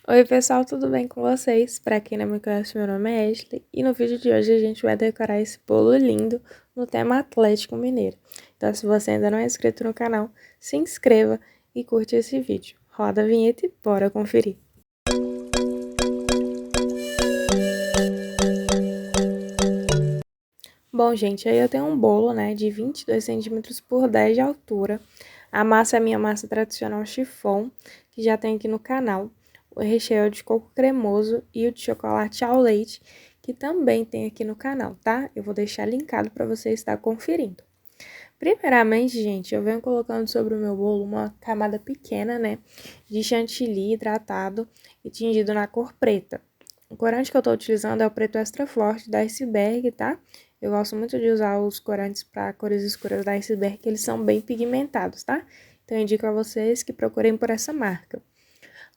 Oi, pessoal, tudo bem com vocês? Pra quem não me conhece, meu nome é Ashley e no vídeo de hoje a gente vai decorar esse bolo lindo no tema Atlético Mineiro. Então, se você ainda não é inscrito no canal, se inscreva e curte esse vídeo. Roda a vinheta e bora conferir. Bom, gente, aí eu tenho um bolo, né, de 22 centímetros por 10 de altura. A massa é a minha massa tradicional chiffon, que já tem aqui no canal. O recheio é de coco cremoso e o de chocolate ao leite, que também tem aqui no canal, tá? Eu vou deixar linkado para você estar conferindo. Primeiramente, gente, eu venho colocando sobre o meu bolo uma camada pequena, né, de chantilly hidratado e tingido na cor preta. O corante que eu tô utilizando é o preto extra forte da Iceberg, tá? Eu gosto muito de usar os corantes para cores escuras da Iceberg, que eles são bem pigmentados, tá? Então, eu indico a vocês que procurem por essa marca.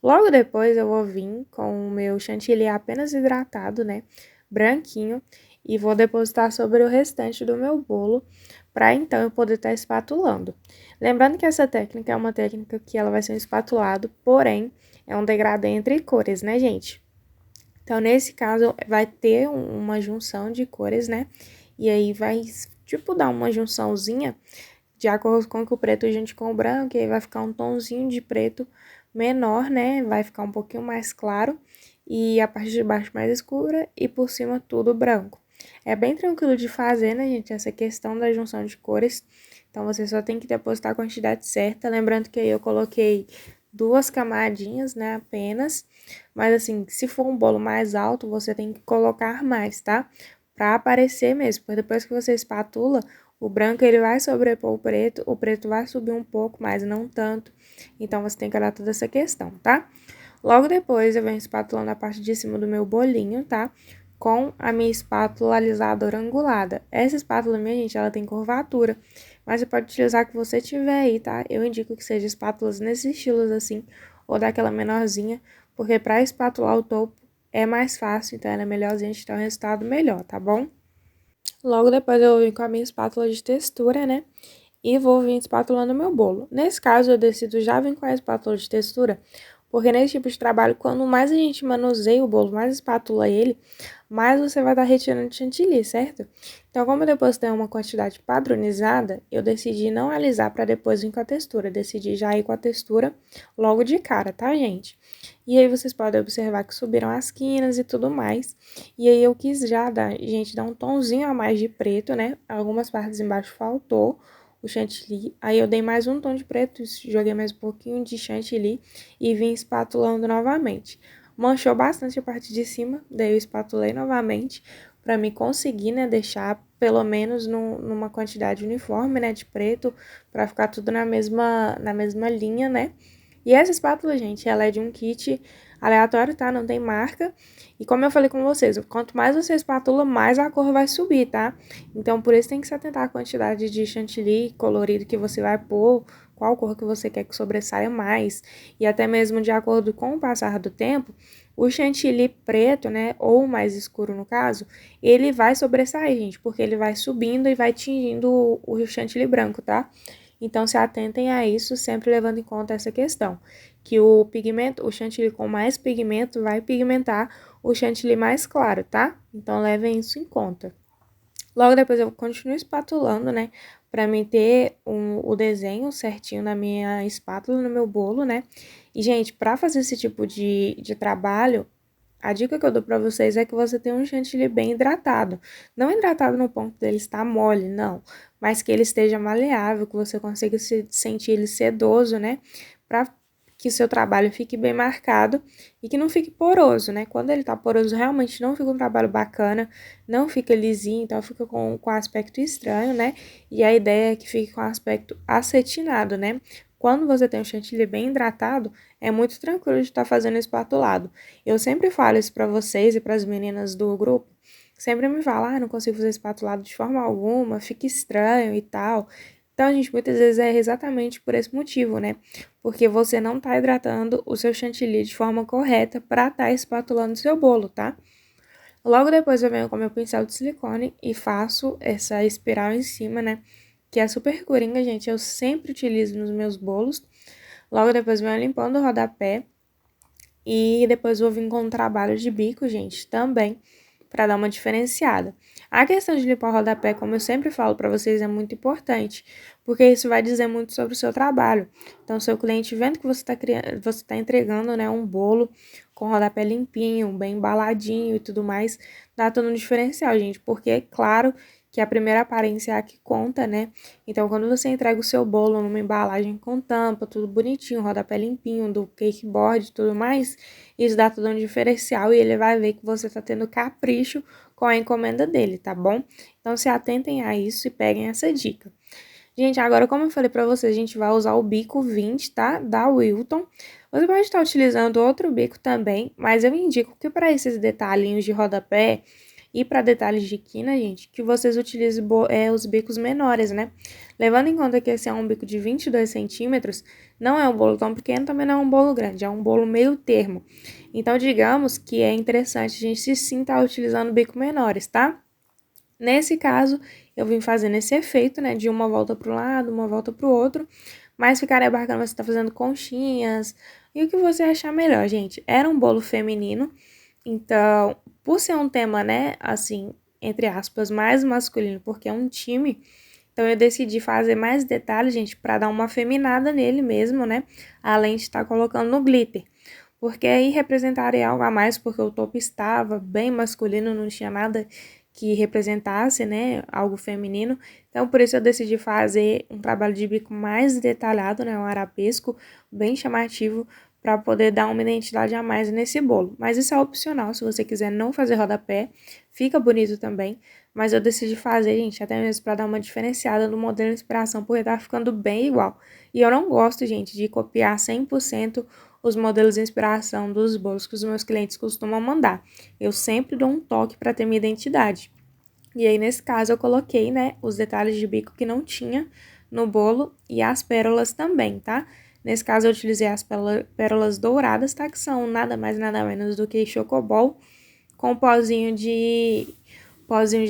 Logo depois, eu vou vir com o meu chantilly apenas hidratado, né? Branquinho. E vou depositar sobre o restante do meu bolo, para então eu poder estar espatulando. Lembrando que essa técnica é uma técnica que ela vai ser um espatulado, porém, é um degradê entre cores, né, gente? Então, nesse caso, vai ter uma junção de cores, né? E aí vai, tipo, dar uma junçãozinha de acordo com que o preto junte com o branco, e aí vai ficar um tonzinho de preto menor, né? Vai ficar um pouquinho mais claro e a parte de baixo mais escura e por cima tudo branco. É bem tranquilo de fazer, né, gente? Essa questão da junção de cores. Então, você só tem que depositar a quantidade certa. Lembrando que aí eu coloquei 2 camadinhas, né, apenas. Mas, assim, se for um bolo mais alto, você tem que colocar mais, tá? Pra aparecer mesmo, porque depois que você espatula, o branco ele vai sobrepor o preto vai subir um pouco, mas não tanto. Então, você tem que olhar toda essa questão, tá? Logo depois, eu venho espatulando a parte de cima do meu bolinho, tá? Com a minha espátula alisadora angulada. Essa espátula minha, gente, ela tem curvatura, mas você pode utilizar a que você tiver aí, tá? Eu indico que seja espátulas nesse estilo assim, ou daquela menorzinha, porque para espatular o topo é mais fácil, então ela é melhorzinha, a gente tem um resultado melhor, tá bom? Logo depois eu vou vir com a minha espátula de textura, né? E vou vir espatulando meu bolo. Nesse caso, eu decido já vir com a espátula de textura, porque nesse tipo de trabalho, quando mais a gente manuseia o bolo, mais espátula ele, mais você vai estar retirando de chantilly, certo? Então, como eu depositei uma quantidade padronizada, eu decidi não alisar para depois vir com a textura. Decidi já ir com a textura logo de cara, tá, gente? E aí vocês podem observar que subiram as quinas e tudo mais. E aí eu quis já dar, gente, dar um tonzinho a mais de preto, né? Algumas partes embaixo faltou o chantilly. Aí eu dei mais um tom de preto, joguei mais um pouquinho de chantilly e vim espatulando novamente. Manchou bastante a parte de cima, daí eu espatulei novamente para me conseguir, né, deixar pelo menos numa quantidade uniforme, né, de preto, para ficar tudo na mesma linha, né? E essa espátula, gente, ela é de um kit aleatório, tá? Não tem marca. E como eu falei com vocês, quanto mais você espatula, mais a cor vai subir, tá? Então, por isso tem que se atentar à quantidade de chantilly colorido que você vai pôr, qual cor que você quer que sobressaia mais. E até mesmo de acordo com o passar do tempo, o chantilly preto, né, ou mais escuro no caso, ele vai sobressair, gente, porque ele vai subindo e vai tingindo o chantilly branco, tá? Então, se atentem a isso, sempre levando em conta essa questão, que o pigmento, o chantilly com mais pigmento vai pigmentar o chantilly mais claro, tá? Então, levem isso em conta. Logo depois eu continuo espatulando, né, pra mim ter o desenho certinho na minha espátula, no meu bolo, né? E, gente, pra fazer esse tipo de trabalho, a dica que eu dou pra vocês é que você tenha um chantilly bem hidratado. Não hidratado no ponto dele estar mole, não. Mas que ele esteja maleável, que você consiga sentir ele sedoso, né? Pra que o seu trabalho fique bem marcado e que não fique poroso, né? Quando ele tá poroso, realmente não fica um trabalho bacana, não fica lisinho, então fica com aspecto estranho, né? E a ideia é que fique com aspecto acetinado, né? Quando você tem o chantilly bem hidratado, é muito tranquilo de estar fazendo espatulado. Eu sempre falo isso pra vocês e pras meninas do grupo. Sempre me falam, não consigo fazer espatulado de forma alguma, fica estranho e tal. Então, gente, muitas vezes é exatamente por esse motivo, né? Porque você não tá hidratando o seu chantilly de forma correta para estar espatulando o seu bolo, tá? Logo depois eu venho com meu pincel de silicone e faço essa espiral em cima, né? Que é super coringa, gente. Eu sempre utilizo nos meus bolos. Logo depois eu venho limpando o rodapé E depois vou vir com um trabalho de bico, gente, também, para dar uma diferenciada. A questão de limpar o rodapé, como eu sempre falo para vocês, é muito importante, porque isso vai dizer muito sobre o seu trabalho. Então, seu cliente vendo que você tá entregando, né, um bolo com rodapé limpinho, bem embaladinho e tudo mais, dá todo um diferencial, gente, porque é claro que a primeira aparência é a que conta, né? Então, quando você entrega o seu bolo numa embalagem com tampa, tudo bonitinho, rodapé limpinho, do cake board e tudo mais, isso dá todo um diferencial e ele vai ver que você tá tendo capricho com a encomenda dele, tá bom? Então, se atentem a isso e peguem essa dica. Gente, agora, como eu falei pra vocês, a gente vai usar o bico 20, tá? Da Wilton. Você pode estar utilizando outro bico também, mas eu indico que para esses detalhinhos de rodapé e para detalhes de quina, gente, que vocês utilizem os bicos menores, né? Levando em conta que esse é um bico de 22 centímetros, não é um bolo tão pequeno, também não é um bolo grande, é um bolo meio termo. Então, digamos que é interessante a gente sim estar utilizando bicos menores, tá? Nesse caso, eu vim fazendo esse efeito, né, de uma volta pro lado, uma volta pro outro, mas ficaria bacana você tá fazendo conchinhas, e o que você achar melhor, gente. Era um bolo feminino, então, por ser um tema, né, assim, entre aspas, mais masculino, porque é um time, então eu decidi fazer mais detalhes, gente, para dar uma afeminada nele mesmo, né, além de estar colocando no glitter. Porque aí representaria algo a mais, porque o topo estava bem masculino, não tinha nada que representasse, né, algo feminino. Então, por isso eu decidi fazer um trabalho de bico mais detalhado, né, um arabesco bem chamativo, para poder dar uma identidade a mais nesse bolo. Mas isso é opcional, se você quiser não fazer rodapé, fica bonito também. Mas eu decidi fazer, gente, até mesmo para dar uma diferenciada no modelo de inspiração, porque tá ficando bem igual. E eu não gosto, gente, de copiar 100% os modelos de inspiração dos bolos que os meus clientes costumam mandar. Eu sempre dou um toque para ter minha identidade. E aí, nesse caso, eu coloquei, né, os detalhes de bico que não tinha no bolo e as pérolas também, tá? Nesse caso, eu utilizei as pérolas douradas, tá? Que são nada mais, nada menos do que chocobol com pozinho de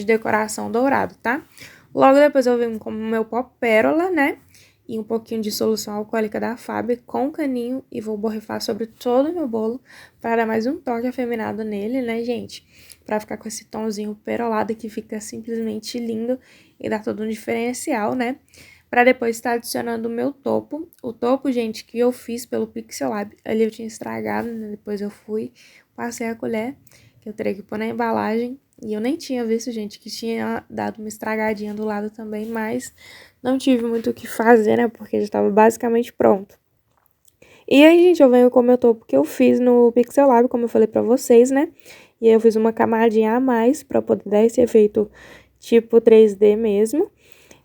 decoração dourado, tá? Logo depois eu venho com o meu pó pérola, né? E um pouquinho de solução alcoólica da Faber com caninho e vou borrifar sobre todo o meu bolo para dar mais um toque afeminado nele, né, gente? Para ficar com esse tomzinho perolado que fica simplesmente lindo e dá todo um diferencial, né? Para depois estar adicionando o meu topo. O topo, gente, que eu fiz pelo Pixel Lab, ali eu tinha estragado, né? Depois eu fui, passei a colher, que eu teria que pôr na embalagem. E eu nem tinha visto, gente, que tinha dado uma estragadinha do lado também, mas não tive muito o que fazer, né? Porque já estava basicamente pronto. E aí, gente, eu venho com o meu topo que eu fiz no Pixel Lab, como eu falei pra vocês, né? E aí eu fiz uma camadinha a mais pra poder dar esse efeito tipo 3D mesmo.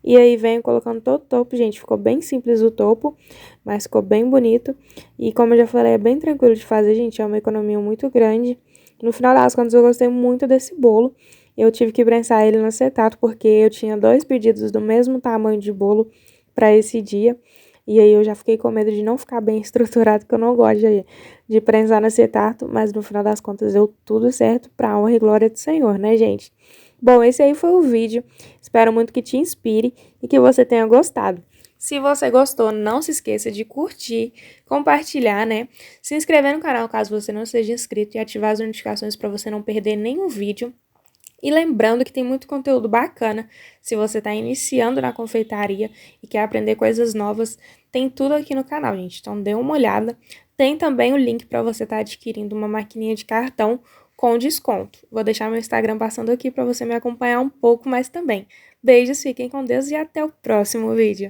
E aí venho colocando todo o topo, gente, ficou bem simples o topo, mas ficou bem bonito. E como eu já falei, é bem tranquilo de fazer, gente, é uma economia muito grande. No final das contas, eu gostei muito desse bolo. Eu tive que prensar ele no acetato, porque eu tinha 2 pedidos do mesmo tamanho de bolo para esse dia. E aí eu já fiquei com medo de não ficar bem estruturado, que eu não gosto de prensar no acetato, mas no final das contas deu tudo certo pra honra e glória do Senhor, né, gente? Bom, esse aí foi o vídeo. Espero muito que te inspire e que você tenha gostado. Se você gostou, não se esqueça de curtir, compartilhar, né? Se inscrever no canal caso você não seja inscrito e ativar as notificações para você não perder nenhum vídeo. E lembrando que tem muito conteúdo bacana, se você está iniciando na confeitaria e quer aprender coisas novas, tem tudo aqui no canal, gente. Então dê uma olhada. Tem também o link para você estar adquirindo uma maquininha de cartão com desconto. Vou deixar meu Instagram passando aqui para você me acompanhar um pouco mais também. Beijos, fiquem com Deus e até o próximo vídeo.